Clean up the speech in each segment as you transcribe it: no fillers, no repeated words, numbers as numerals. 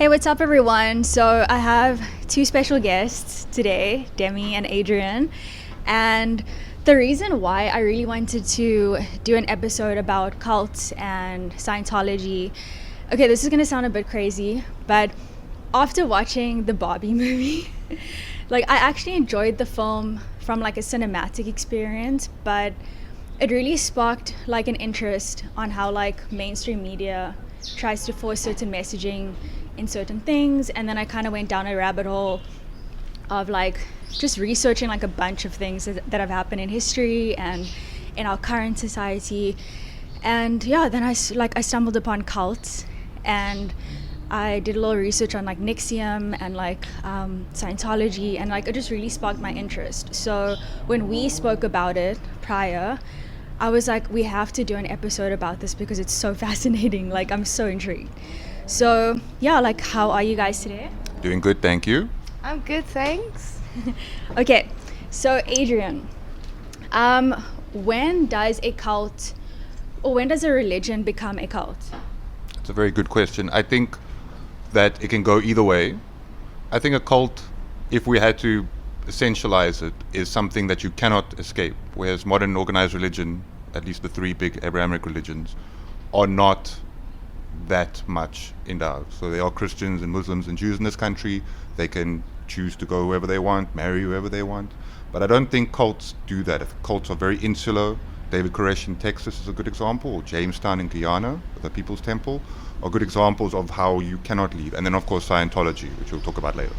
Hey, what's up, everyone? So, I have two special guests today, Demi and Adrian. And the reason why I really wanted to do an episode about cults and Scientology, okay, this is going to sound a bit crazy, but after watching the Barbie movie, I actually enjoyed the film from like a cinematic experience, but it really sparked like an interest on how like mainstream media tries to force certain messaging in certain things. And then I kind of went down a rabbit hole of like just researching like a bunch of things that have happened in history and in our current society. And yeah, then I stumbled upon cults, and I did a little research on like Nixium and Scientology, and like it just really sparked my interest. So when we spoke about it prior, I was like, we have to do an episode about this because it's so fascinating. Like, I'm so intrigued. So yeah, like, how are you guys today? Doing good, thank you. I'm good, thanks. Okay, so Adrian, when does a cult, or when does a religion become a cult? It's a very good question. I think that it can go either way. I think a cult, if we had to essentialize it, is something that you cannot escape, whereas modern organized religion, at least the three big Abrahamic religions, are not that much endowed. So there are Christians and Muslims and Jews in this country. They can choose to go wherever they want, marry whoever they want. But I don't think cults do that. Cults are very insular. David Koresh in Texas is a good example, or Jamestown in Guyana, the People's Temple, are good examples of how you cannot leave. And then, of course, Scientology, which we'll talk about later.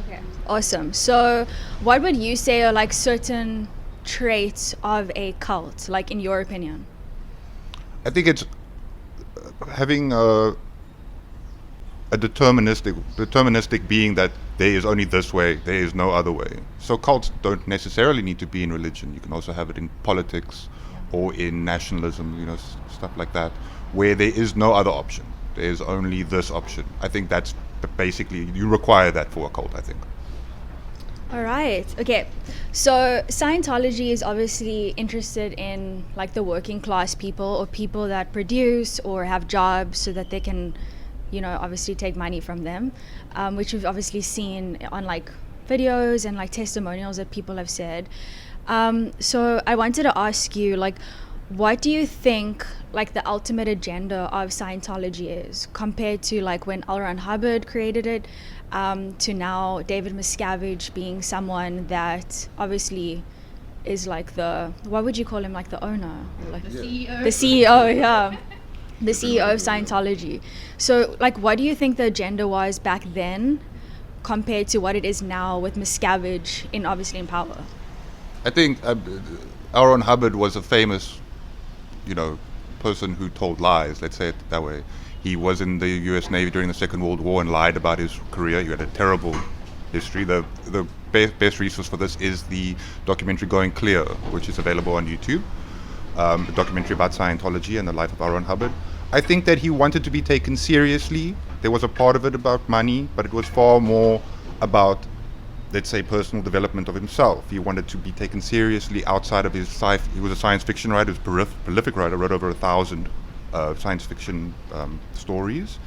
Okay, awesome. So what would you say are like certain traits of a cult, like in your opinion? I think it's having a deterministic being that there is only this way, there is no other way. So cults don't necessarily need to be in religion. You can also have it in politics or in nationalism, stuff like that, where there is no other option. There is only this option. I think that's basically, you require that for a cult, I think. All right. Okay. So Scientology is obviously interested in like the working class people, or people that produce or have jobs so that they can, obviously take money from them, which we've obviously seen on like videos and like testimonials that people have said. So I wanted to ask you, like, what do you think like the ultimate agenda of Scientology is compared to like when L. Ron Hubbard created it, to now David Miscavige being someone that obviously is like what would you call him, like the owner? Like The CEO. The CEO, yeah. The CEO of Scientology. So like, what do you think the agenda was back then compared to what it is now with Miscavige obviously in power? I think L. Ron Hubbard was a famous, person who told lies, let's say it that way. He was in the US Navy during the Second World War and lied about his career. He had a terrible history. The best resource for this is the documentary Going Clear, which is available on YouTube. A documentary about Scientology and the life of L. Ron Hubbard. I think that he wanted to be taken seriously. There was a part of it about money, but it was far more about, let's say, personal development of himself. He wanted to be taken seriously outside of his he was a science fiction writer, he was a prolific writer, wrote over 1,000 science fiction stories,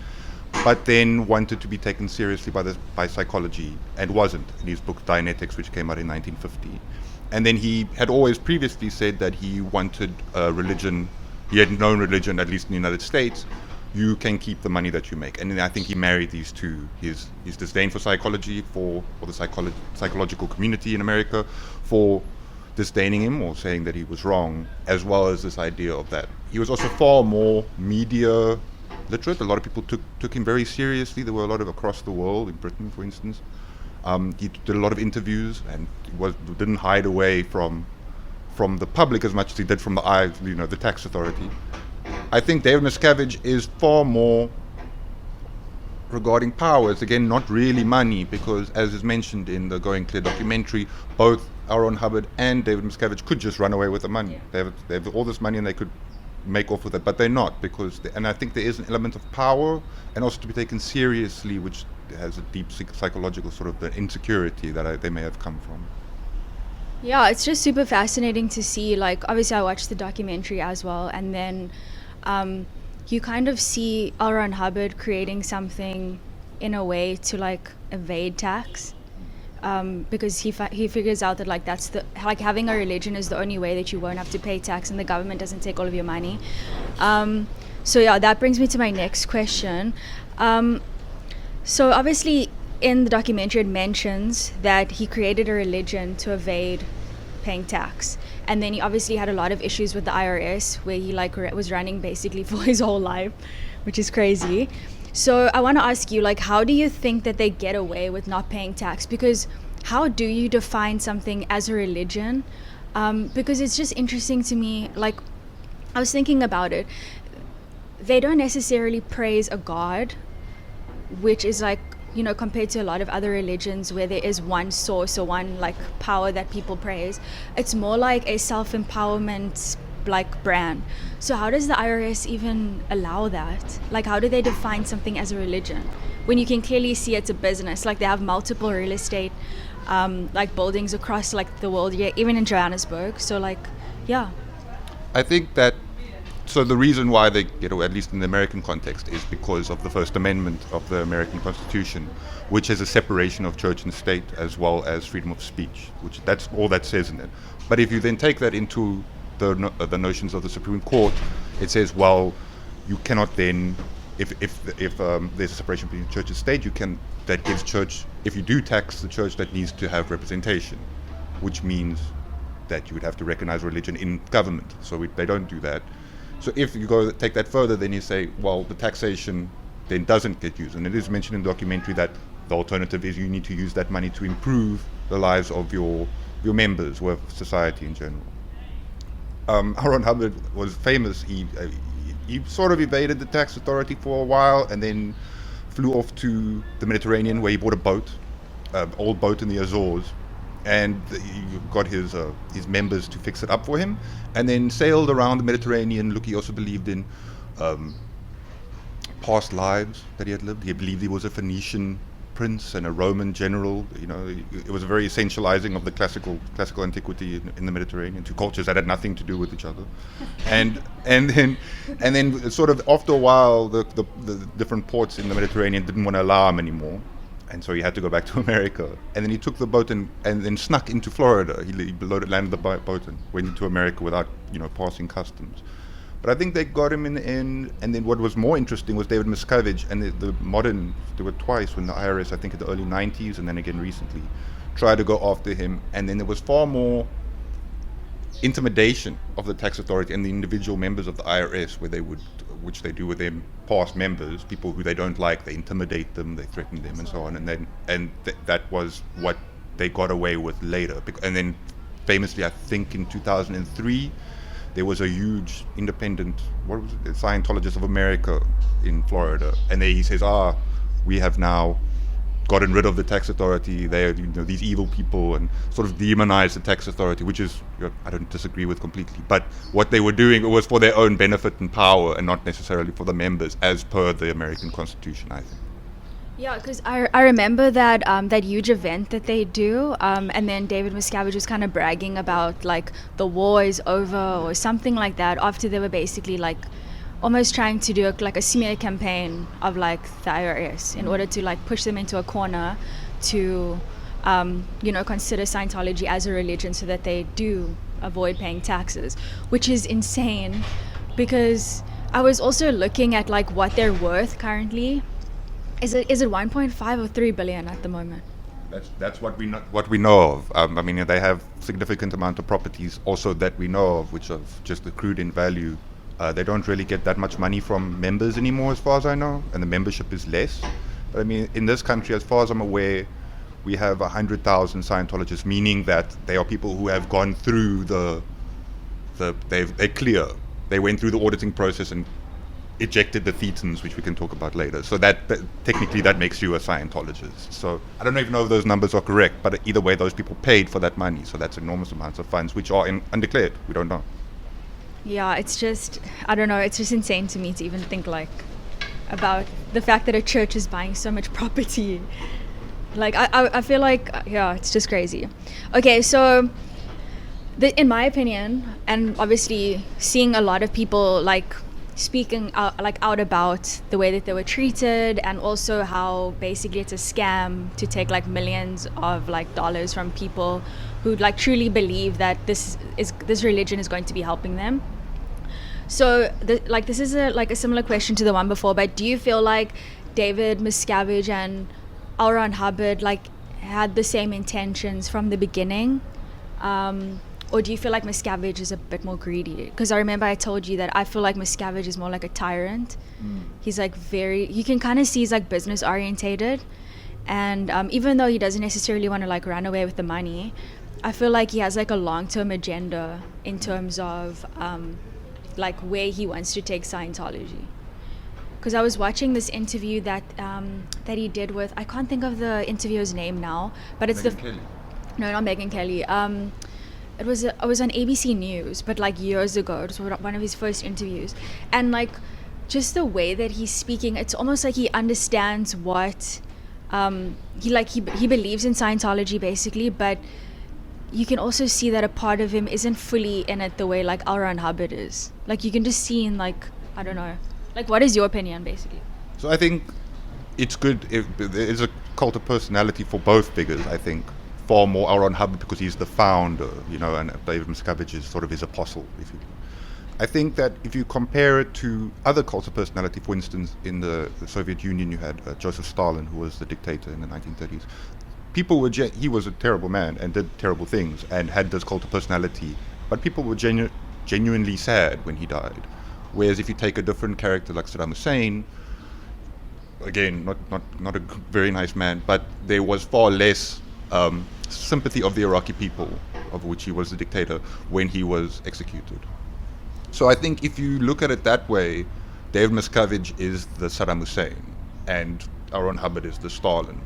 but then wanted to be taken seriously by psychology, and wasn't, in his book Dianetics, which came out in 1950. And then he had always previously said that he wanted religion. He had known religion, at least in the United States. You can keep the money that you make. And then I think he married these two. His disdain for psychology, for the psychological community in America, for disdaining him or saying that he was wrong, as well as this idea of that. He was also far more media literate. A lot of people took him very seriously. There were a lot of across the world, in Britain, for instance. He did a lot of interviews, and didn't hide away from the public as much as he did from the tax authority. I think David Miscavige is far more regarding power. It's again not really money, because as is mentioned in the Going Clear documentary, both L. Ron Hubbard and David Miscavige could just run away with the money. Yeah. They have all this money and they could make off with it, but they're not, and I think there is an element of power and also to be taken seriously, which has a deep psychological sort of the insecurity that they may have come from. Yeah, it's just super fascinating to see. Like, obviously I watched the documentary as well, and then you kind of see L. Ron Hubbard creating something in a way to like evade tax. Because he figures out that like that's the like having a religion is the only way that you won't have to pay tax and the government doesn't take all of your money. So yeah, that brings me to my next question. So obviously in the documentary it mentions that he created a religion to evade paying tax, and then he obviously had a lot of issues with the IRS where he like was running basically for his whole life, which is crazy. So I want to ask you, like, how do you think that they get away with not paying tax? Because how do you define something as a religion? Because it's just interesting to me. Like, I was thinking about it. They don't necessarily praise a god, which is like, you know, compared to a lot of other religions where there is one source or one like power that people praise. It's more like a self-empowerment like brand. So how does the IRS even allow that? Like, how do they define something as a religion when you can clearly see it's a business? Like, they have multiple real estate like buildings across like the world, yeah, even in Johannesburg. So like, yeah. I think that, so the reason why they get away, at least in the American context, is because of the First Amendment of the American Constitution, which has a separation of church and state as well as freedom of speech, which that's all that says in it. But if you then take that into the notions of the Supreme Court, it says, well, you cannot then, if there's a separation between church and state, that gives church, if you do tax the church, that needs to have representation, which means that you would have to recognize religion in government. So they don't do that. So if you take that further, then you say, well, the taxation then doesn't get used. And it is mentioned in the documentary that the alternative is you need to use that money to improve the lives of your members or of society in general. Aaron Hubbard was famous. He sort of evaded the tax authority for a while and then flew off to the Mediterranean where he bought a boat, old boat in the Azores, and he got his members to fix it up for him, and then sailed around the Mediterranean. Look, he also believed in past lives that he had lived. He believed he was a Phoenician prince and a Roman general. You know, it was a very essentializing of the classical antiquity in the Mediterranean, two cultures that had nothing to do with each other. and then sort of after a while, the different ports in the Mediterranean didn't want to allow him anymore, and so he had to go back to America. And then he took the boat and then snuck into Florida. He landed the boat and went into America without, you know, passing customs. But I think they got him in the end. And then what was more interesting was David Miscavige and there were twice when the IRS, I think in the early 90s and then again recently, tried to go after him. And then there was far more intimidation of the tax authority and the individual members of the IRS, which they do with their past members, people who they don't like. They intimidate them, they threaten them, and so on. That was what they got away with later. And then famously, I think in 2003, there was a huge independent, Scientologist of America in Florida, and he says, we have now gotten rid of the tax authority. They're, you know, these evil people, and sort of demonized the tax authority, which is, you know, I don't disagree with completely. But what they were doing, it was for their own benefit and power, and not necessarily for the members, as per the American Constitution, I think. Yeah, because I remember that that huge event that they do, and then David Miscavige was kind of bragging about like the war is over or something like that, after they were basically like almost trying to do like a smear campaign of like the IRS in order to like push them into a corner to you know, consider Scientology as a religion so that they do avoid paying taxes, which is insane. Because I was also looking at like what they're worth currently. Is it 1.5 or 3 billion at the moment? That's what we know of. I mean, they have significant amount of properties also that we know of, which have just accrued in value. They don't really get that much money from members anymore, as far as I know, and the membership is less. But I mean, in this country, as far as I'm aware, we have 100,000 Scientologists, meaning that they are people who have gone through they're clear. They went through the auditing process and ejected the thetans, which we can talk about later. So that technically that makes you a Scientologist. So I don't even know if those numbers are correct, but either way, those people paid for that money. So that's enormous amounts of funds, which are undeclared. We don't know. Yeah, it's just, I don't know, it's just insane to me to even think like about the fact that a church is buying so much property. Like, I feel like, yeah, it's just crazy. Okay, so in my opinion, and obviously seeing a lot of people like speaking out about the way that they were treated, and also how basically it's a scam to take like millions of like dollars from people who like truly believe that this religion is going to be helping them. So this is a similar question to the one before, but do you feel like David Miscavige and L. Ron Hubbard like had the same intentions from the beginning? Or do you feel like Miscavige is a bit more greedy? Because I remember I told you that I feel like Miscavige is more like a tyrant. He's like you can kind of see he's like business orientated. And even though he doesn't necessarily want to like run away with the money, I feel like he has like a long-term agenda in terms of like where he wants to take Scientology. Because I was watching this interview that he did with, I can't think of the interviewer's name now, but it's Kelly. No, not Megyn Kelly. It was on ABC News, but like years ago. It was one of his first interviews, and like just the way that he's speaking, it's almost like he understands what he believes in Scientology basically, but you can also see that a part of him isn't fully in it the way like L. Ron Hubbard is. Like you can just see in like, I don't know. Like, what is your opinion basically? So I think it's good if there is a cult of personality for both figures. I think far more L. Ron Hubbard because he's the founder, and David Miscavige is sort of his apostle, if you will. I think that if you compare it to other cults of personality, for instance, in the Soviet Union, you had Joseph Stalin, who was the dictator in the 1930s. He was a terrible man and did terrible things and had this cult of personality, but people were genuinely sad when he died. Whereas if you take a different character like Saddam Hussein, again, not a very nice man, but there was far less sympathy of the Iraqi people, of which he was the dictator, when he was executed. So I think if you look at it that way, David Miscavige is the Saddam Hussein and L. Ron Hubbard is the Stalin.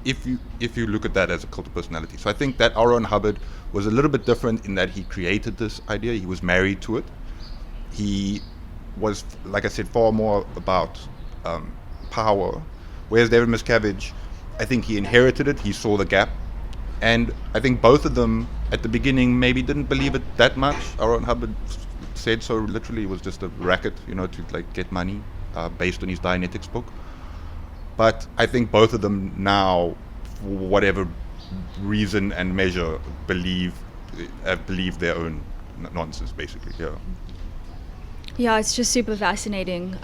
If you look at that as a cult of personality. So I think that L. Ron Hubbard was a little bit different in that he created this idea. He was married to it. He was, like I said, far more about power. Whereas David Miscavige, I think he inherited it. He saw the gap. And I think both of them at the beginning maybe didn't believe it that much. L. Ron Hubbard said so literally. It was just a racket, to like get money based on his Dianetics book. But I think both of them now, for whatever reason and measure, believe their own nonsense, basically. Yeah, it's just super fascinating,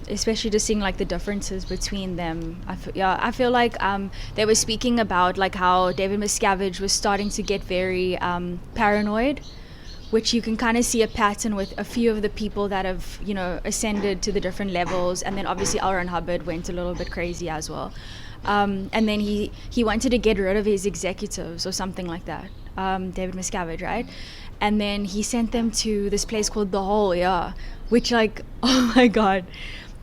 especially just seeing like the differences between them. I feel like they were speaking about like how David Miscavige was starting to get very paranoid, which you can kind of see a pattern with a few of the people that have, ascended to the different levels. And then obviously L. Ron Hubbard went a little bit crazy as well. And then he wanted to get rid of his executives or something like that, David Miscavige, right? And then he sent them to this place called The Hole, which like, oh my God,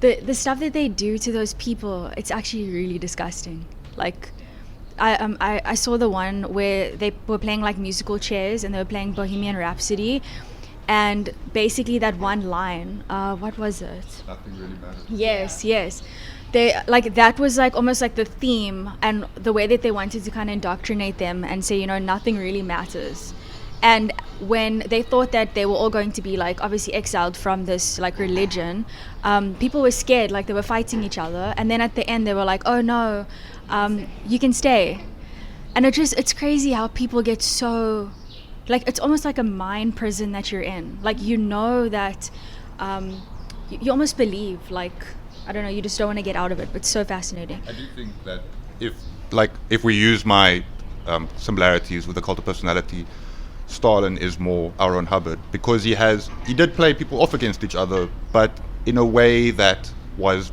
the stuff that they do to those people, it's actually really disgusting. Like, I saw the one where they were playing like musical chairs and they were playing Bohemian Rhapsody, and basically that one line, what was it? Nothing really matters. Yes. They like that was like almost like the theme and the way that they wanted to kind of indoctrinate them and say, nothing really matters. And when they thought that they were all going to be like obviously exiled from this like religion, people were scared, like they were fighting each other. And then at the end they were like, oh no, you can stay. And it's crazy how people get so, like, it's almost like a mind prison that you're in. Like, that you almost believe, like, I don't know, you just don't want to get out of it. But it's so fascinating. I do think that if we use my similarities with the cult of personality, Stalin is more L. Ron Hubbard because he did play people off against each other, but in a way that was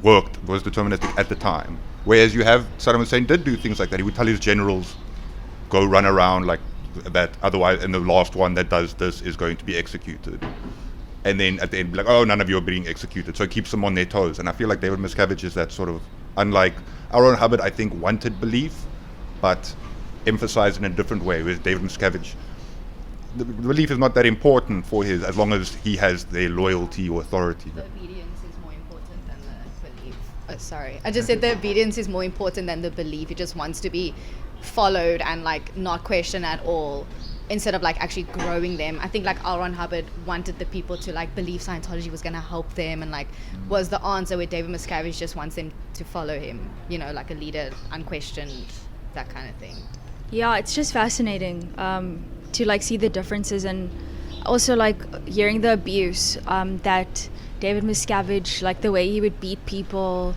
deterministic at the time. Whereas you have Saddam Hussein did do things like that. He would tell his generals, go run around like that, otherwise, and the last one that does this is going to be executed. And then at the end, like, oh, none of you are being executed. So it keeps them on their toes. And I feel like David Miscavige is that sort of, unlike L. Ron Hubbard, I think wanted belief, but emphasized in a different way. Whereas David Miscavige, the belief is not that important for as long as he has their loyalty or authority. The obedience is more important than the belief. Oh, sorry. I just said the obedience is more important than the belief. He just wants to be followed and like not questioned at all. instead of like actually growing them. I think like L. Ron Hubbard wanted the people to like believe Scientology was going to help them, and like was the answer, where David Miscavige just wants them to follow him, you know, like a leader, unquestioned, that kind of thing. Yeah, it's just fascinating to like see the differences, and also like hearing the abuse that David Miscavige, like the way he would beat people.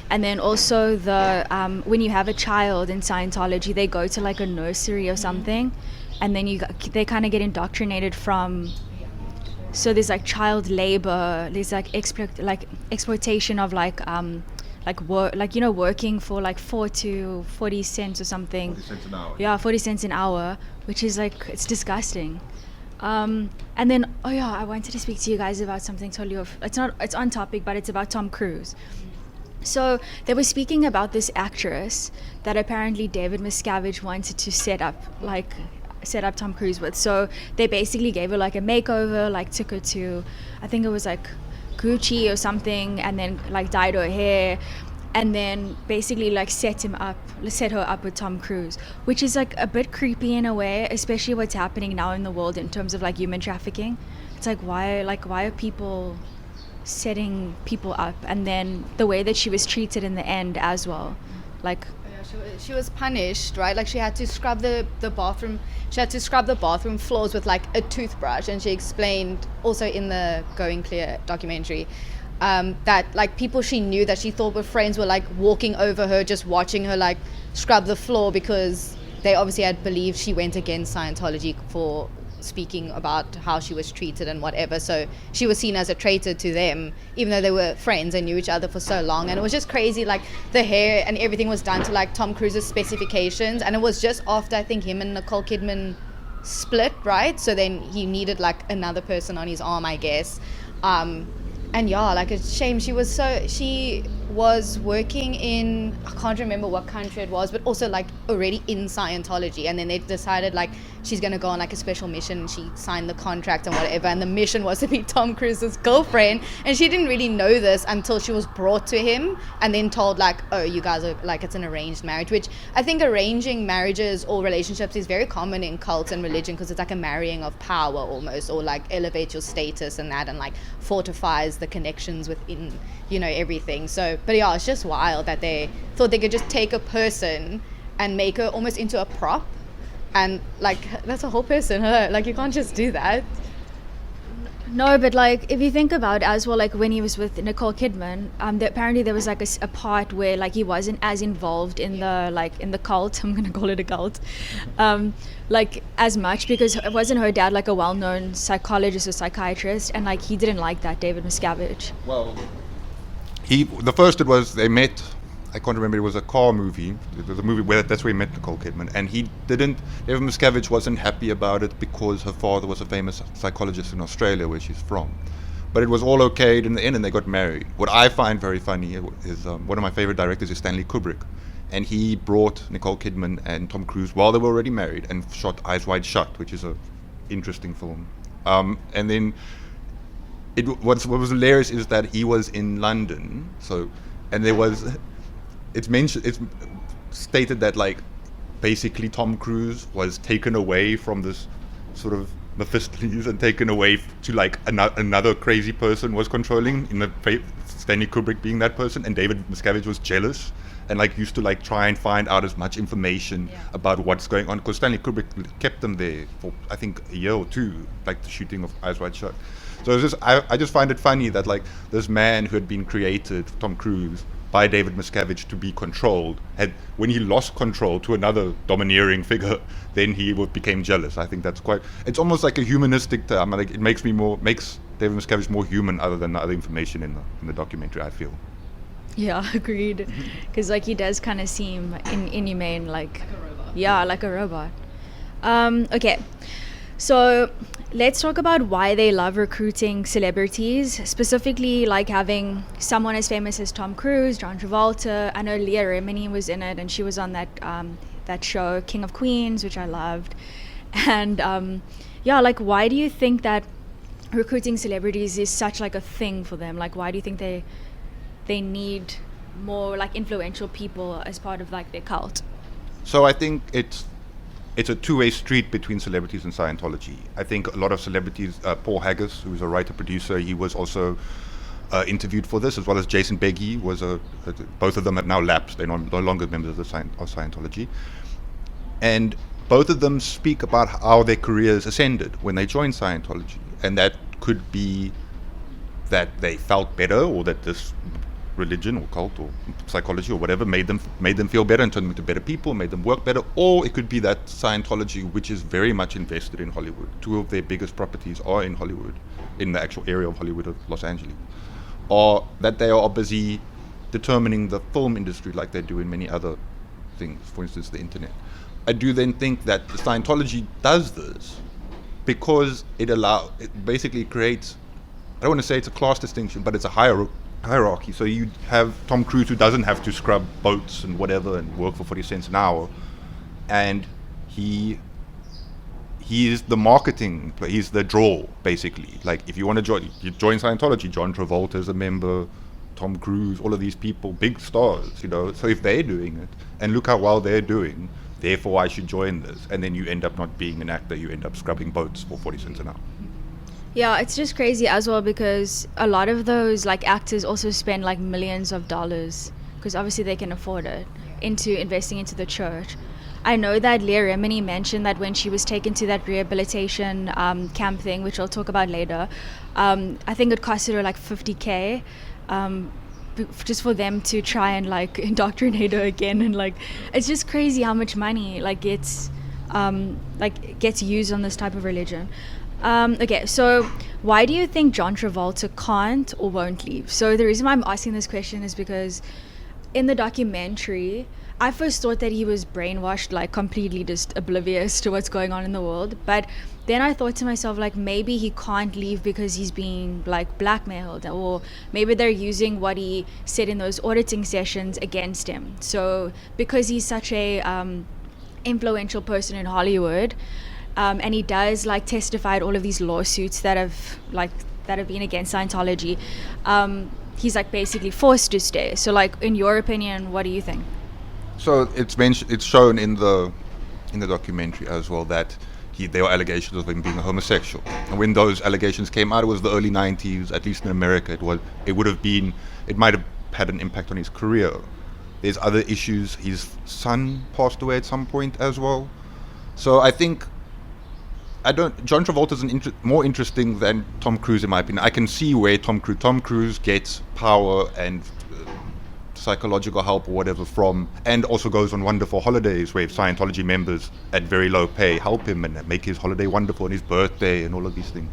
And then also the when you have a child in Scientology, they go to like a nursery or something, and then they kind of get indoctrinated from. So there's like child labor, there's like exploitation of work, like, you know, working for like 4 to 40 cents or something. 40 cents an hour. Yeah, 40 cents an hour, which is like, it's disgusting. And then, I wanted to speak to you guys about something totally off. It's on topic, but it's about Tom Cruise. So they were speaking about this actress that apparently David Miscavige wanted to set up Tom Cruise with. So they basically gave her like a makeover, like took her to, I think it was like Gucci or something, and then like dyed her hair, and then basically like set her up with Tom Cruise, which is like a bit creepy in a way, especially what's happening now in the world in terms of like human trafficking. It's like why are people setting people up? And then the way that she was treated in the end as well, like she was punished, right? Like she had to scrub the bathroom. She had to scrub the bathroom floors with like a toothbrush, and she explained also in the Going Clear documentary that like people she knew that she thought were friends were like walking over her, just watching her like scrub the floor, because they obviously had believed she went against Scientology for speaking about how she was treated and whatever. So she was seen as a traitor to them, even though they were friends and knew each other for so long. And it was just crazy, like the hair and everything was done to like Tom Cruise's specifications, and it was just after I think him and Nicole Kidman split, right? So then he needed like another person on his arm, I guess. And yeah, like it's a shame. She was working in, I can't remember what country it was, but also like already in Scientology, and then they decided like she's gonna go on like a special mission, and she signed the contract and whatever, and the mission was to be Tom Cruise's girlfriend, and she didn't really know this until she was brought to him and then told like, oh, you guys are like, it's an arranged marriage, which I think arranging marriages or relationships is very common in cults and religion, because it's like a marrying of power almost, or like elevate your status and that, and like fortifies the connections within, you know, everything. So but yeah, it's just wild that they thought they could just take a person and make her almost into a prop, and like that's a whole person, her, like you can't just do that. No, but like if you think about it as well, like when he was with Nicole Kidman, apparently there was like a part where like he wasn't as involved in the cult. I'm gonna call it a cult, like as much, because it wasn't her dad like a well-known psychologist or psychiatrist, and like he didn't like that, David Miscavige. Well, the first it was they met. I can't remember. It was a car movie. It was a movie where that's where he met Nicole Kidman, and David Miscavige wasn't happy about it because her father was a famous psychologist in Australia, where she's from. But it was all okayed in the end, and they got married. What I find very funny is one of my favorite directors is Stanley Kubrick, and he brought Nicole Kidman and Tom Cruise while they were already married and shot Eyes Wide Shut, which is a interesting film. And then what was hilarious is that he was in London, and there was. It's stated that like basically Tom Cruise was taken away from this sort of Mephistopheles and taken away to like another crazy person was controlling, in the Stanley Kubrick being that person, and David Miscavige was jealous and like used to like try and find out as much information about what's going on, because Stanley Kubrick kept them there for I think a year or two, like the shooting of Eyes Wide Shut. So it's just I just find it funny that like this man who had been created, Tom Cruise, by David Miscavige to be controlled, when he lost control to another domineering figure, then he became jealous. I think that's it's almost like a humanistic term. Like it makes David Miscavige more human, other than the other information in the documentary, I feel. Yeah, agreed. Because like he does kind of seem inhumane, like a robot. Yeah, like a robot. Okay, so let's talk about why they love recruiting celebrities, specifically like having someone as famous as Tom Cruise, John Travolta. I know Leah Remini was in it, and she was on that show King of Queens, which I loved. And like why do you think that recruiting celebrities is such like a thing for them? Like why do you think they need more like influential people as part of like their cult? So I think it's it's a two-way street between celebrities and Scientology. I think a lot of celebrities, Paul Haggis, who's a writer-producer, he was also interviewed for this, as well as Jason Beggy was both of them have now lapsed. They're no longer members of Scientology. And both of them speak about how their careers ascended when they joined Scientology. And that could be that they felt better, or that this religion or cult or psychology or whatever made them feel better and turned them into better people, made them work better. Or it could be that Scientology, which is very much invested in Hollywood, two of their biggest properties are in Hollywood, in the actual area of Hollywood, of Los Angeles, or that they are busy determining the film industry like they do in many other things, for instance the internet. I do then think that the Scientology does this because it basically creates, I don't want to say it's a class distinction, but it's a hierarchy. So you have Tom Cruise, who doesn't have to scrub boats and whatever and work for 40 cents an hour, and he is the marketing, he's the draw, basically. Like, if you want to join Scientology, John Travolta's a member, Tom Cruise, all of these people, big stars, So if they're doing it, and look how well they're doing, therefore I should join this. And then you end up not being an actor, you end up scrubbing boats for 40 cents an hour. Yeah, it's just crazy as well, because a lot of those like actors also spend like millions of dollars, because obviously they can afford it, into investing into the church. I know that Leah Remini mentioned that when she was taken to that rehabilitation camp thing, which I'll talk about later, I think it costed her like $50K just for them to try and like indoctrinate her again. And like, it's just crazy how much money gets used on this type of religion. Okay, so why do you think John Travolta can't or won't leave? So the reason why I'm asking this question is because in the documentary, I first thought that he was brainwashed, like completely just oblivious to what's going on in the world. But then I thought to myself, like, maybe he can't leave because he's being like blackmailed, or maybe they're using what he said in those auditing sessions against him. So because he's such a influential person in Hollywood, and he does like testify at all of these lawsuits that have been against Scientology, he's like basically forced to stay. So like, in your opinion, what do you think? So it's shown in the documentary as well that there were allegations of him being a homosexual. And when those allegations came out, it was the early 90s, at least in America. It might have had an impact on his career. There's other issues. His son passed away at some point as well. So I think John Travolta is more interesting than Tom Cruise, in my opinion. I can see where Tom Cruise gets power and psychological help or whatever from, and also goes on wonderful holidays where Scientology members at very low pay help him and make his holiday wonderful, and his birthday and all of these things.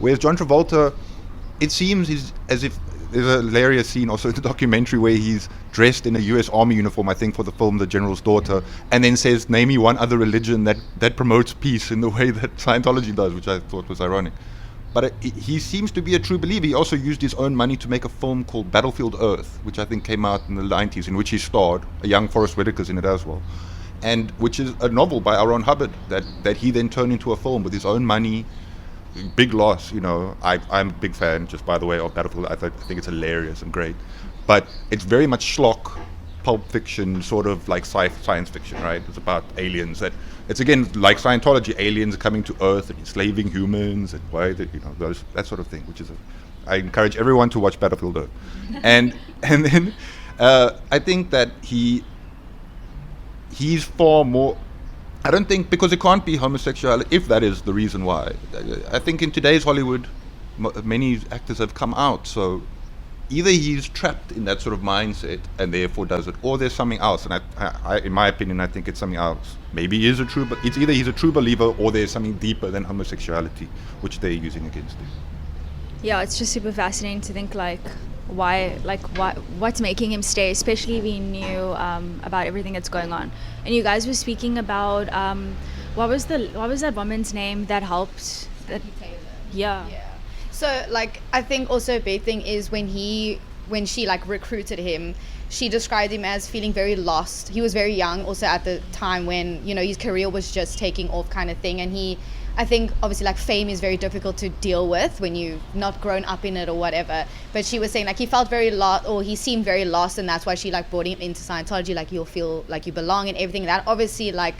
Whereas John Travolta, it seems as if there's a hilarious scene also in the documentary where he's dressed in a US Army uniform, I think for the film The General's Daughter, and then says, name me one other religion that promotes peace in the way that Scientology does, which I thought was ironic. But he seems to be a true believer. He also used his own money to make a film called Battlefield Earth, which I think came out in the 90s, in which he starred. A young Forrest Whitaker's in it as well. And which is a novel by L. Ron Hubbard that he then turned into a film with his own money. Big loss, I'm a big fan, just by the way, of Battlefield. I think it's hilarious and great. But it's very much schlock, pulp fiction, sort of like science fiction, right? It's about aliens it's again like Scientology, aliens coming to Earth and enslaving humans and that sort of thing, which is I encourage everyone to watch Battlefield Earth. and then I think that he's far more, I don't think, because it can't be homosexuality, if that is the reason why. I think in today's Hollywood, many actors have come out, so either he's trapped in that sort of mindset and therefore does it, or there's something else. And I in my opinion, I think it's something else. Maybe he is it's either he's a true believer or there's something deeper than homosexuality, which they're using against him. Yeah, it's just super fascinating to think what's making him stay, especially if he knew about everything that's going on. And you guys were speaking about what was that woman's name that helped? Yeah. So like, I think also a big thing is when she like recruited him, she described him as feeling very lost. He was very young also at the time when his career was just taking off, kind of thing. And I think obviously like fame is very difficult to deal with when you've not grown up in it or whatever. But she was saying like he felt very lost, or he seemed very lost, and that's why she like brought him into Scientology. Like, you'll feel like you belong and everything. That obviously like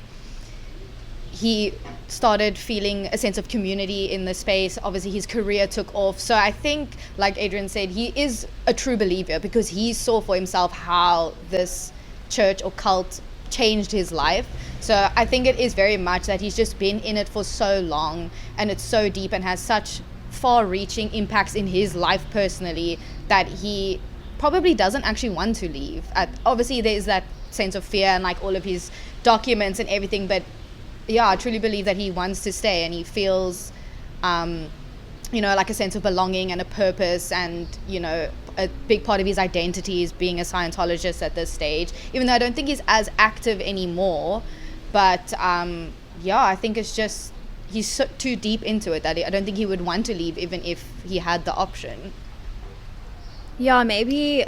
he started feeling a sense of community in the space. Obviously his career took off, so I think, like Adrian said, he is a true believer because he saw for himself how this church or cult changed his life. So I think it is very much that he's just been in it for so long, and it's so deep and has such far-reaching impacts in his life personally that he probably doesn't actually want to leave. Obviously there's that sense of fear and like all of his documents and everything, but yeah, I truly believe that he wants to stay, and he feels like a sense of belonging and a purpose, and a big part of his identity is being a Scientologist at this stage, even though I don't think he's as active anymore. But I think it's just he's so too deep into it that I don't think he would want to leave even if he had the option. Yeah, maybe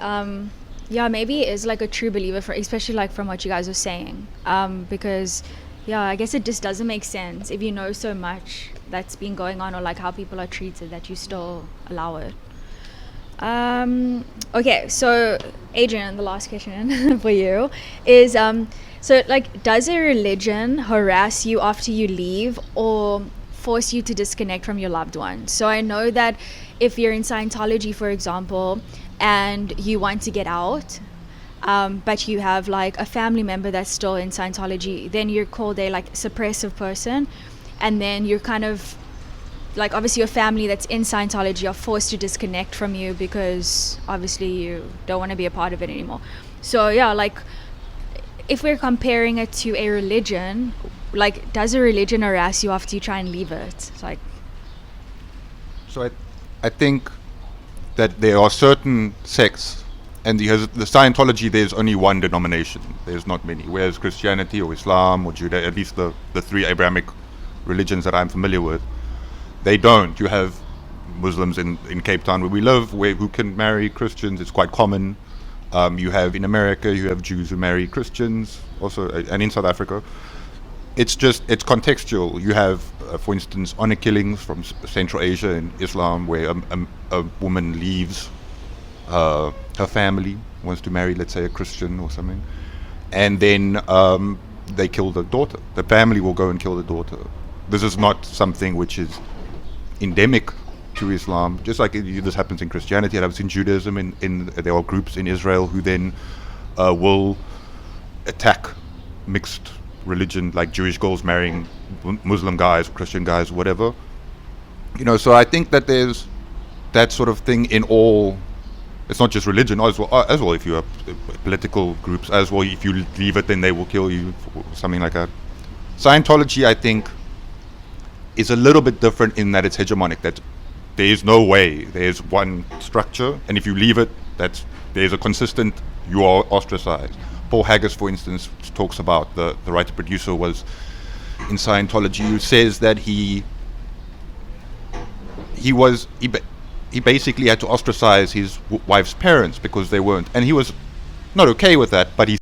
he is like a true believer, especially like from what you guys are saying, because I guess it just doesn't make sense if you know so much that's been going on, or like how people are treated, that you still allow it. Okay, so Adrian, the last question for you is so like, does a religion harass you after you leave or force you to disconnect from your loved one? So I know that if you're in Scientology, for example, and you want to get out, but you have like a family member that's still in Scientology, then you're called a like suppressive person, and then you're kind of like, obviously your family that's in Scientology are forced to disconnect from you because obviously you don't want to be a part of it anymore. So like, if we're comparing it to a religion, like, does a religion harass you after you try and leave it? It's like, so I think that there are certain sects, and the Scientology, there's only one denomination. There's not many. Whereas Christianity or Islam or Judaism, at least the three Abrahamic religions that I'm familiar with, they don't. You have Muslims in Cape Town where we live, who can marry Christians. It's quite common. You have in America, you have Jews who marry Christians also, and in South Africa. It's contextual. You have, for instance, honor killings from Central Asia and Islam, where a woman leaves her family, wants to marry, let's say, a Christian or something, and then they kill the daughter. The family will go and kill the daughter. This is not something which is endemic to Islam. Just like this happens in Christianity, it happens in Judaism. There are groups in Israel who then will attack mixed religion, like Jewish girls marrying Muslim guys, Christian guys, whatever. So I think that there's that sort of thing in all. It's not just religion as well. If you have political groups as well, if you leave it, then they will kill you, something like that. Scientology, I think, is a little bit different in that it's hegemonic. That there is no way. There's one structure, and if you leave it, there's a consistent. You are ostracized. Paul Haggis, for instance, talks about the writer producer was in Scientology, who says that he basically had to ostracize his wife's parents because they weren't, and he was not okay with that, but he